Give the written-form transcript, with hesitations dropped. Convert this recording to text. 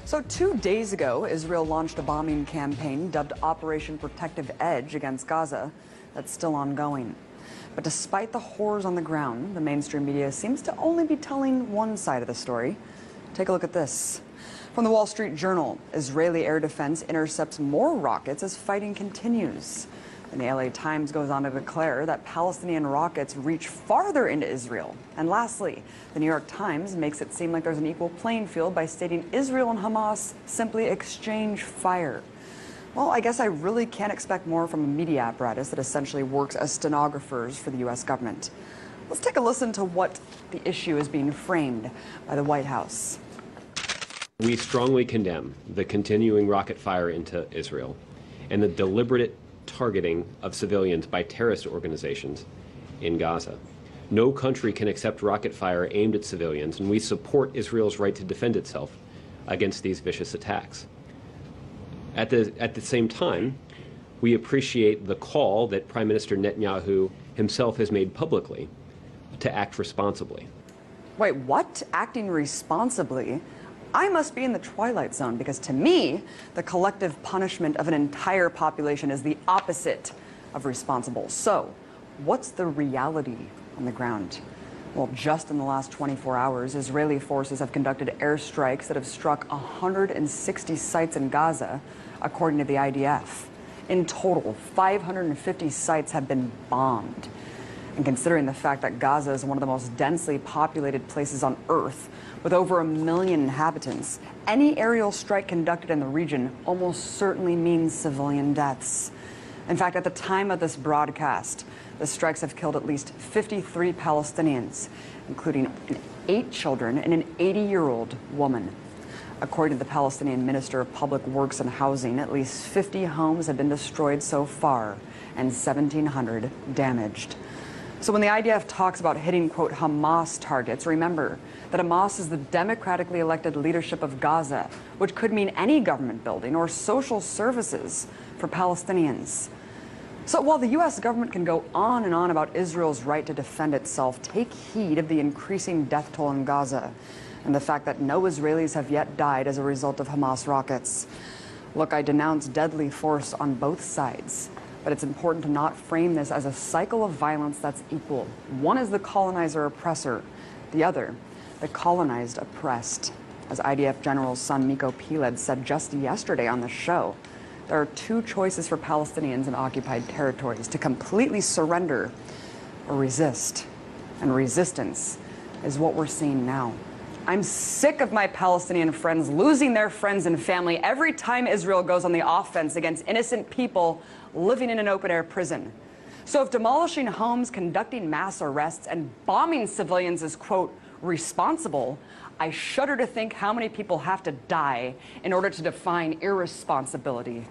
So 2 days ago, Israel launched a bombing campaign dubbed Operation Protective Edge against Gaza that's still ongoing. But despite the horrors on the ground, the mainstream media seems to only be telling one side of the story. Take a look at this. From the Wall Street Journal, Israeli air defense intercepts more rockets as fighting continues. And the LA Times goes on to declare that Palestinian rockets reach farther into Israel. And lastly, the New York Times makes it seem like there's an equal playing field by stating Israel and Hamas simply exchange fire. Well, I guess I really can't expect more from a media apparatus that essentially works as stenographers for the U.S. government. Let's take a listen to what the issue is being framed by the White House. We strongly condemn the continuing rocket fire into Israel and the deliberate targeting of civilians by terrorist organizations in Gaza. No country can accept rocket fire aimed at civilians, and we support Israel's right to defend itself against these vicious attacks. At the same time, we appreciate the call that Prime Minister Netanyahu himself has made publicly to act responsibly. Wait, what? Acting responsibly? I must be in the twilight zone, because to me, the collective punishment of an entire population is the opposite of responsible. So, what's the reality on the ground? Well, just in the last 24 hours, Israeli forces have conducted airstrikes that have struck 160 sites in Gaza, according to the IDF. In total, 550 sites have been bombed. And considering the fact that Gaza is one of the most densely populated places on Earth, with over 1 million inhabitants, any aerial strike conducted in the region almost certainly means civilian deaths. In fact, at the time of this broadcast, the strikes have killed at least 53 Palestinians, including 8 children and an 80-year-old woman. According to the Palestinian Minister of Public Works and Housing, at least 50 homes have been destroyed so far and 1,700 damaged. So when the IDF talks about hitting, quote, Hamas targets, remember that Hamas is the democratically elected leadership of Gaza, which could mean any government building or social services for Palestinians. So while the U.S. government can go on and on about Israel's right to defend itself, take heed of the increasing death toll in Gaza and the fact that no Israelis have yet died as a result of Hamas rockets. Look, I denounce deadly force on both sides. But it's important to not frame this as a cycle of violence that's equal. One is the colonizer-oppressor, the other, the colonized oppressed. As IDF General's son Miko Peled said just yesterday on the show, there are 2 choices for Palestinians in occupied territories: to completely surrender or resist. And resistance is what we're seeing now. I'm sick of my Palestinian friends losing their friends and family every time Israel goes on the offense against innocent people living in an open-air prison. So if demolishing homes, conducting mass arrests, and bombing civilians is, quote, responsible, I shudder to think how many people have to die in order to define irresponsibility.